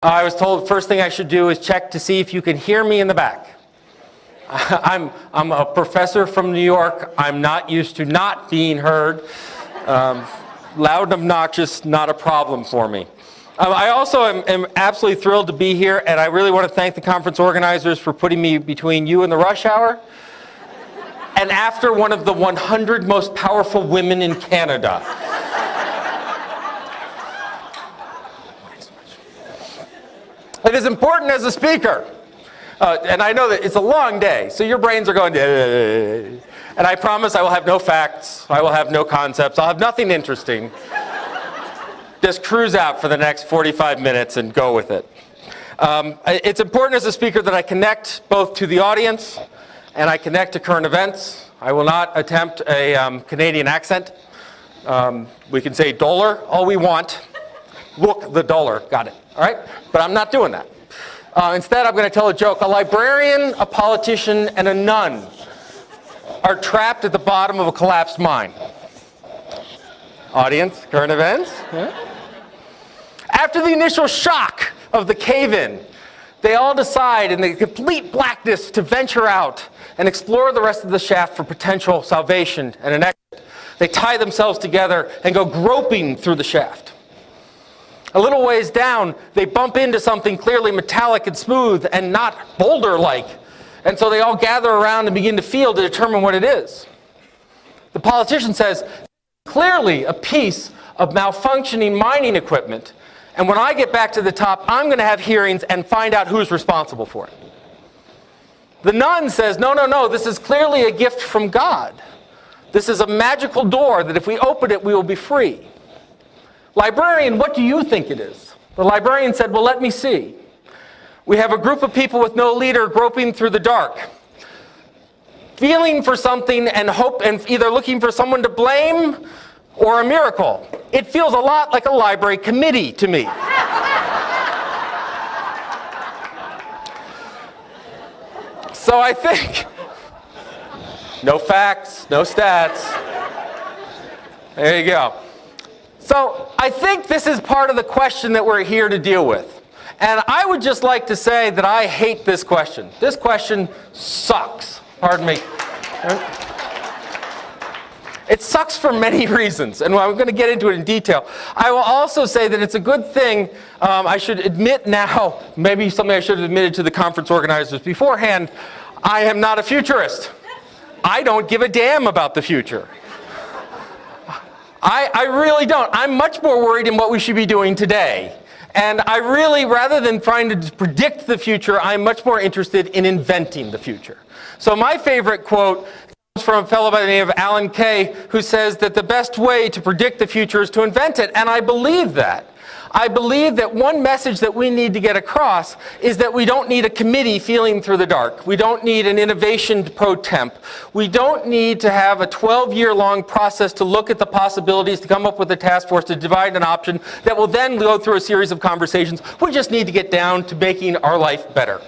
I was told the first thing I should do is check to see if you can hear me in the back. I'm a professor from New York. I'm not used to not being heard. Loud and obnoxious, not a problem for me. I also am absolutely thrilled to be here, and I really want to thank the conference organizers for putting me between you and the rush hour, and after one of the 100 most powerful women in Canada. It is important as a speaker, and I know that it's a long day, so your brains are going, and I promise I will have no facts, I will have no concepts, I'll have nothing interesting. Just cruise out for the next 45 minutes and go with it. It's important as a speaker that I connect both to the audience and I connect to current events. I will not attempt a Canadian accent. We can say dollar all we want. Look, the dollar, got it, all right? But I'm not doing that. Instead, I'm going to tell a joke. A librarian, a politician, and a nun are trapped at the bottom of a collapsed mine. Audience, current events? Yeah. After the initial shock of the cave-in, they all decide in the complete blackness to venture out and explore the rest of the shaft for potential salvation and an exit. They tie themselves together and go groping through the shaft. A little ways down, they bump into something clearly metallic and smooth and not boulder-like. And so they all gather around and begin to feel to determine what it is. The politician says, clearly a piece of malfunctioning mining equipment. And when I get back to the top, I'm going to have hearings and find out who's responsible for it. The nun says, no, no, no, this is clearly a gift from God. This is a magical door that if we open it, we will be free. Librarian, what do you think it is? The librarian said, well, let me see. We have a group of people with no leader groping through the dark, feeling for something and hope, and either looking for someone to blame or a miracle. It feels a lot like a library committee to me. So I think, no facts, no stats. There you go. So I think this is part of the question that we're here to deal with. And I would just like to say that I hate this question. This question sucks. Pardon me. It sucks for many reasons, and I'm going to get into it in detail. I will also say that it's a good thing, I should admit now, maybe something I should have admitted to the conference organizers beforehand, I am not a futurist. I don't give a damn about the future. I really don't. I'm much more worried in what we should be doing today. And I really, rather than trying to predict the future, I'm much more interested in inventing the future. So my favorite quote comes from a fellow by the name of Alan Kay, who says that the best way to predict the future is to invent it. And I believe that. I believe that one message that we need to get across is that we don't need a committee feeling through the dark. We don't need an innovation pro temp. We don't need to have a 12-year-long process to look at the possibilities, to come up with a task force, to divide an option that will then go through a series of conversations. We just need to get down to making our life better.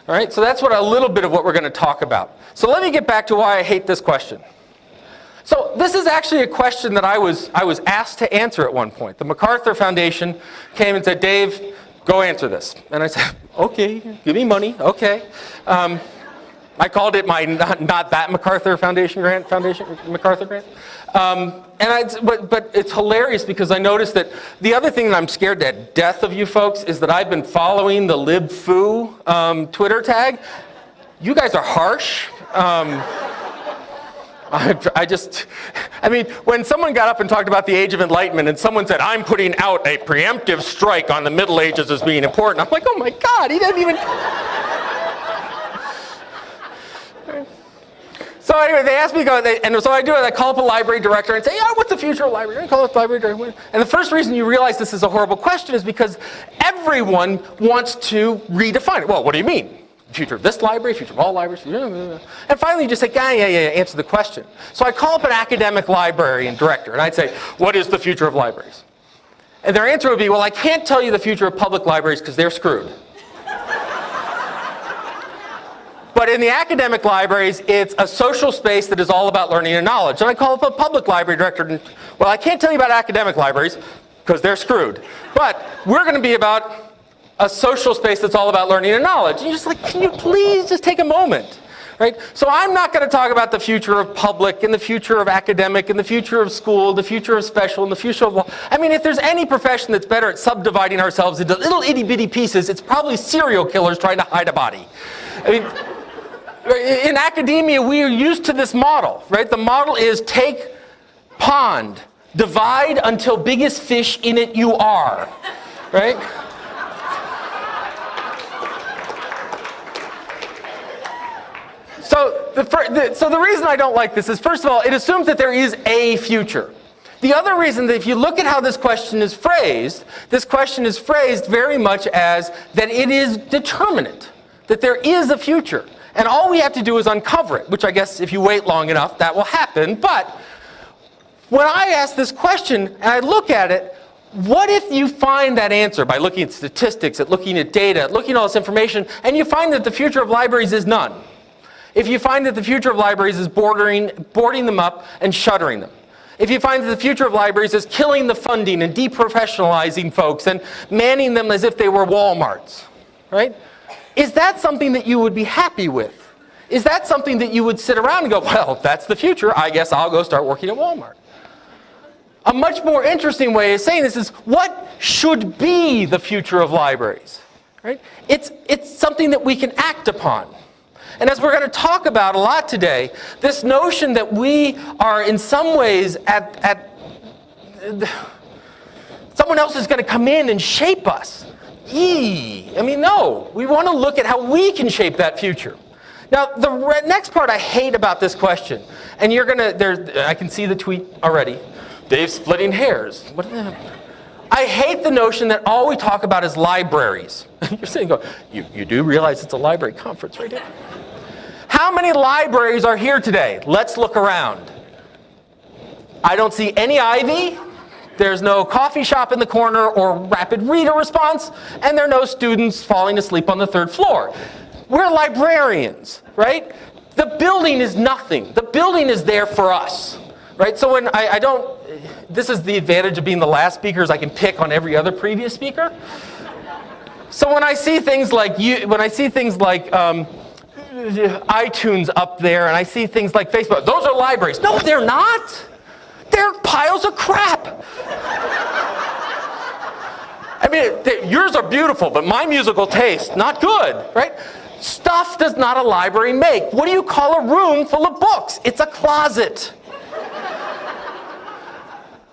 All right, so that's what a little bit of what we're going to talk about. So let me get back to why I hate this question. So this is actually a question that I was asked to answer at one point. The MacArthur Foundation came and said, Dave, go answer this. And I said, okay, give me money, okay. I called it my not that MacArthur Foundation grant, MacArthur grant. But it's hilarious because I noticed that the other thing that I'm scared to death of you folks is that I've been following the LibFoo Twitter tag. You guys are harsh. I mean, when someone got up and talked about the Age of Enlightenment and someone said, I'm putting out a preemptive strike on the Middle Ages as being important, I'm like, oh my God, he didn't even... So anyway, they asked me to go, and so I do it, I call up a library director and say, yeah, what's the future of library? I call up the library director. And the first reason you realize this is a horrible question is because everyone wants to redefine it. Well, what do you mean? Future of this library, future of all libraries. And finally you just say, yeah, answer the question. So I call up an academic librarian director and I'd say, what is the future of libraries? And their answer would be, well, I can't tell you the future of public libraries because they're screwed. But in the academic libraries, it's a social space that is all about learning and knowledge. And I call up a public library director and, well, I can't tell you about academic libraries because they're screwed. But we're going to be about a social space that's all about learning and knowledge. And you're just like, can you please just take a moment? Right? So I'm not going to talk about the future of public and the future of academic and the future of school, the future of special and the future of law. I mean, if there's any profession that's better at subdividing ourselves into little itty bitty pieces, it's probably serial killers trying to hide a body. I mean, in academia, we are used to this model, right? The model is take pond, divide until biggest fish in it you are, right? So the reason I don't like this is, first of all, it assumes that there is a future. The other reason that if you look at how this question is phrased very much as that it is determinate, that there is a future. And all we have to do is uncover it, which I guess if you wait long enough, that will happen. But when I ask this question and I look at it, what if you find that answer by looking at statistics, at looking at data, at looking at all this information, and you find that the future of libraries is none? If you find that the future of libraries is boarding them up and shuttering them. If you find that the future of libraries is killing the funding and deprofessionalizing folks and manning them as if they were Walmarts, right? Is that something that you would be happy with? Is that something that you would sit around and go, well, if that's the future, I guess I'll go start working at Walmart? A much more interesting way of saying this is, what should be the future of libraries? Right? It's something that we can act upon. And as we're going to talk about a lot today, this notion that we are in some ways someone else is going to come in and shape us. I mean, no. We want to look at how we can shape that future. Now, the next part I hate about this question, and you're going to, I can see the tweet already. Dave's splitting hairs. What the hell? I hate the notion that all we talk about is libraries. You're saying, you do realize it's a library conference, right? How many libraries are here today? Let's look around. I don't see any Ivy. There's no coffee shop in the corner or rapid reader response, and there are no students falling asleep on the third floor. We're librarians, right? The building is nothing. The building is there for us, right? So when I don't, this is the advantage of being the last speaker, is I can pick on every other previous speaker. So when I see things like iTunes up there, and I see things like Facebook, those are libraries. No, they're not. They're piles of crap. I mean, yours are beautiful, but my musical taste, not good, right? Stuff does not a library make. What do you call a room full of books? It's a closet.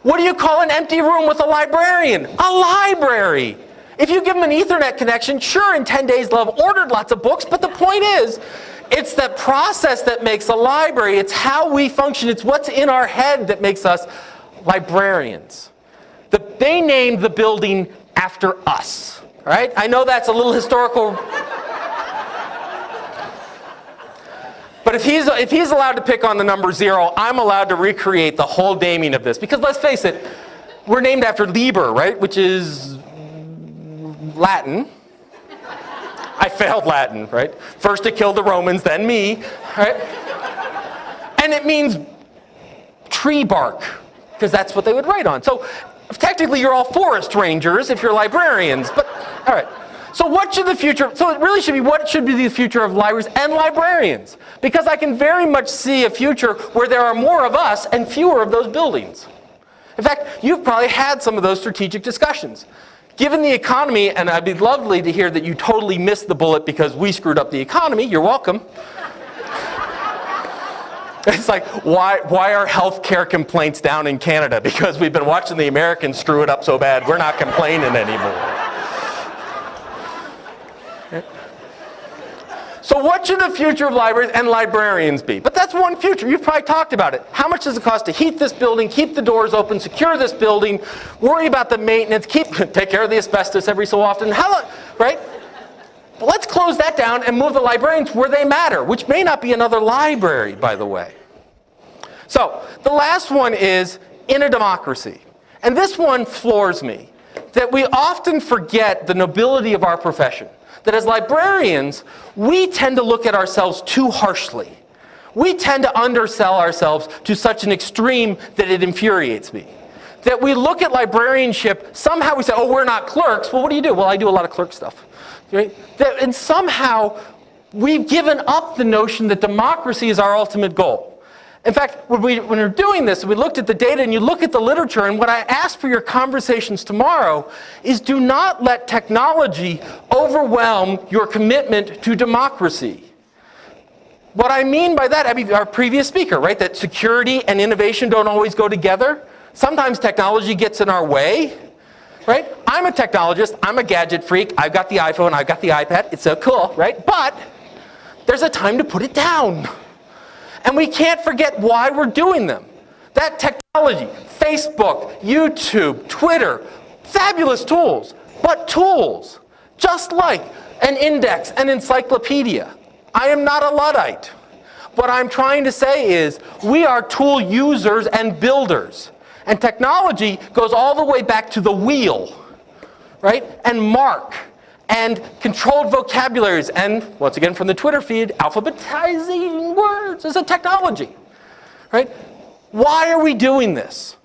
What do you call an empty room with a librarian? A library. If you give them an Ethernet connection, sure, in 10 days they'll have ordered lots of books, but the point is, it's the process that makes a library. It's how we function. It's what's in our head that makes us librarians. They named the building after us, right? I know that's a little historical. But if he's allowed to pick on the number 0, I'm allowed to recreate the whole naming of this. Because let's face it, we're named after Liber, right? Which is Latin. I failed Latin, right? First it killed the Romans, then me, right? And it means tree bark, because that's what they would write on. So technically you're all forest rangers if you're librarians, but all right. So what should the future, so it really should be, what should be the future of libraries and librarians? Because I can very much see a future where there are more of us and fewer of those buildings. In fact, you've probably had some of those strategic discussions. Given the economy, and I'd be lovely to hear that you totally missed the bullet because we screwed up the economy, you're welcome. It's like, why are healthcare complaints down in Canada? Because we've been watching the Americans screw it up so bad, we're not complaining anymore. So what should the future of libraries and librarians be? But that's one future. You've probably talked about it. How much does it cost to heat this building, keep the doors open, secure this building, worry about the maintenance, take care of the asbestos every so often? How long, right? But let's close that down and move the librarians where they matter, which may not be another library, by the way. So the last one is in a democracy. And this one floors me, that we often forget the nobility of our profession. That as librarians, we tend to look at ourselves too harshly. We tend to undersell ourselves to such an extreme that it infuriates me. that we look at librarianship, somehow we say, oh, we're not clerks. Well, what do you do? Well, I do a lot of clerk stuff. Right? And somehow we've given up the notion that democracy is our ultimate goal. In fact, when we're doing this, we looked at the data and you look at the literature, and what I ask for your conversations tomorrow is do not let technology overwhelm your commitment to democracy. What I mean by that, I mean our previous speaker, right, that security and innovation don't always go together. Sometimes technology gets in our way, right? I'm a technologist, I'm a gadget freak, I've got the iPhone, I've got the iPad, it's so cool, right? But there's a time to put it down. And we can't forget why we're doing them. That technology, Facebook, YouTube, Twitter, fabulous tools, but tools, just like an index, an encyclopedia. I am not a Luddite. What I'm trying to say is we are tool users and builders. And technology goes all the way back to the wheel, right? And mark. And controlled vocabularies, and once again from the Twitter feed, alphabetizing words is a technology, right? Why are we doing this?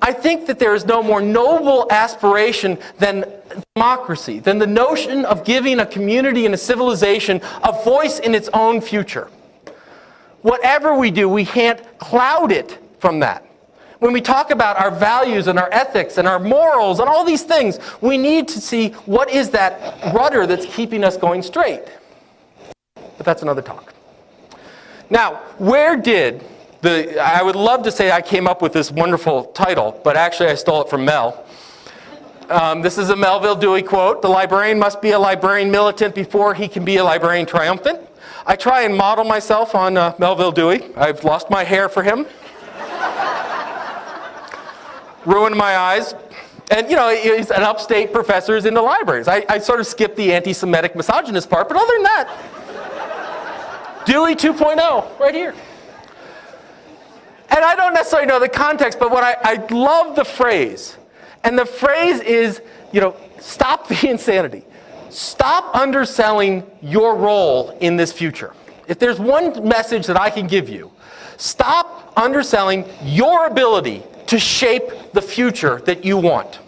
I think that there is no more noble aspiration than democracy, than the notion of giving a community and a civilization a voice in its own future. Whatever we do, we can't cloud it from that. When we talk about our values and our ethics and our morals and all these things, we need to see what is that rudder that's keeping us going straight. But that's another talk. Now, I would love to say I came up with this wonderful title, but actually I stole it from Mel. This is a Melville Dewey quote. The librarian must be a librarian militant before he can be a librarian triumphant. I try and model myself on Melville Dewey. I've lost my hair for him. Ruined my eyes. And, you know, he's an upstate professor who's into libraries. I sort of skipped the anti-Semitic misogynist part, but other than that, Dewey 2.0, right here. And I don't necessarily know the context, but I love the phrase. And the phrase is, you know, stop the insanity. Stop underselling your role in this future. If there's one message that I can give you, stop underselling your ability to shape the future that you want.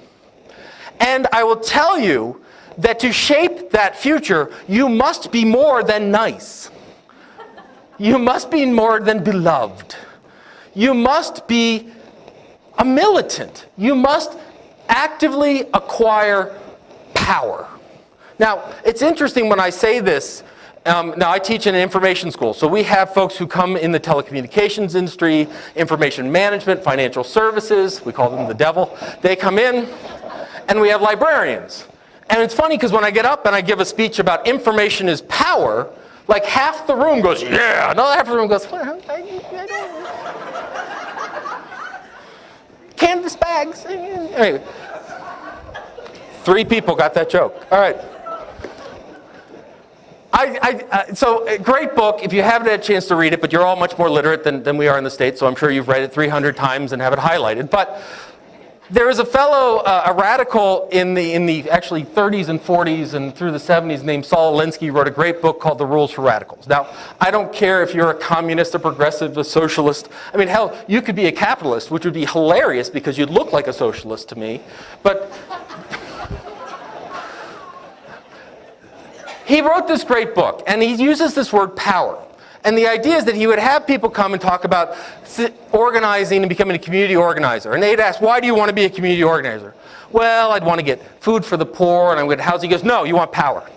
And I will tell you that to shape that future, you must be more than nice. You must be more than beloved. You must be a militant. You must actively acquire power. Now, it's interesting when I say this. Now, I teach in an information school, so we have folks who come in the telecommunications industry, information management, financial services, we call them the devil. They come in, and we have librarians. And it's funny because when I get up and I give a speech about information is power, like half the room goes, yeah, another half the room goes, well, I don't. Canvas bags. Anyway, 3 people got that joke. All right. So, a great book. If you haven't had a chance to read it, but you're all much more literate than we are in the States, so I'm sure you've read it 300 times and have it highlighted. But there is a fellow, a radical in the actually 30s and 40s and through the 70s named Saul Alinsky, wrote a great book called The Rules for Radicals. Now, I don't care if you're a communist, a progressive, a socialist. I mean, hell, you could be a capitalist, which would be hilarious because you'd look like a socialist to me. But he wrote this great book, and he uses this word power. And the idea is that he would have people come and talk about organizing and becoming a community organizer. And they'd ask, why do you want to be a community organizer? Well, I'd want to get food for the poor, and I'm going to house. He goes, no, you want power.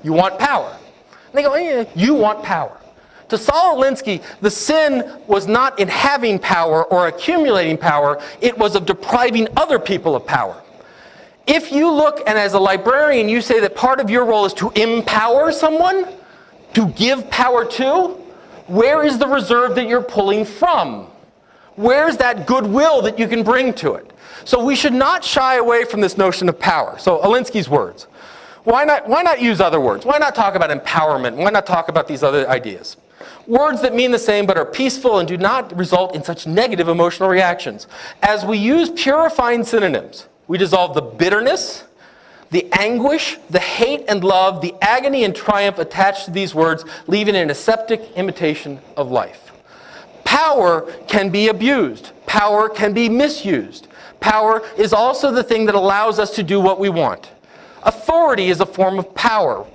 You want power. And they go, yeah, you want power. To Saul Alinsky, the sin was not in having power or accumulating power. It was of depriving other people of power. If you look, and as a librarian, you say that part of your role is to empower someone, to give power to, where is the reserve that you're pulling from? Where's that goodwill that you can bring to it? So we should not shy away from this notion of power. So Alinsky's words. Why not use other words? Why not talk about empowerment? Why not talk about these other ideas? Words that mean the same but are peaceful and do not result in such negative emotional reactions. As we use purifying synonyms, we dissolve the bitterness, the anguish, the hate and love, the agony and triumph attached to these words, leaving an aseptic imitation of life. Power can be abused. Power can be misused. power is also the thing that allows us to do what we want. Authority is a form of power.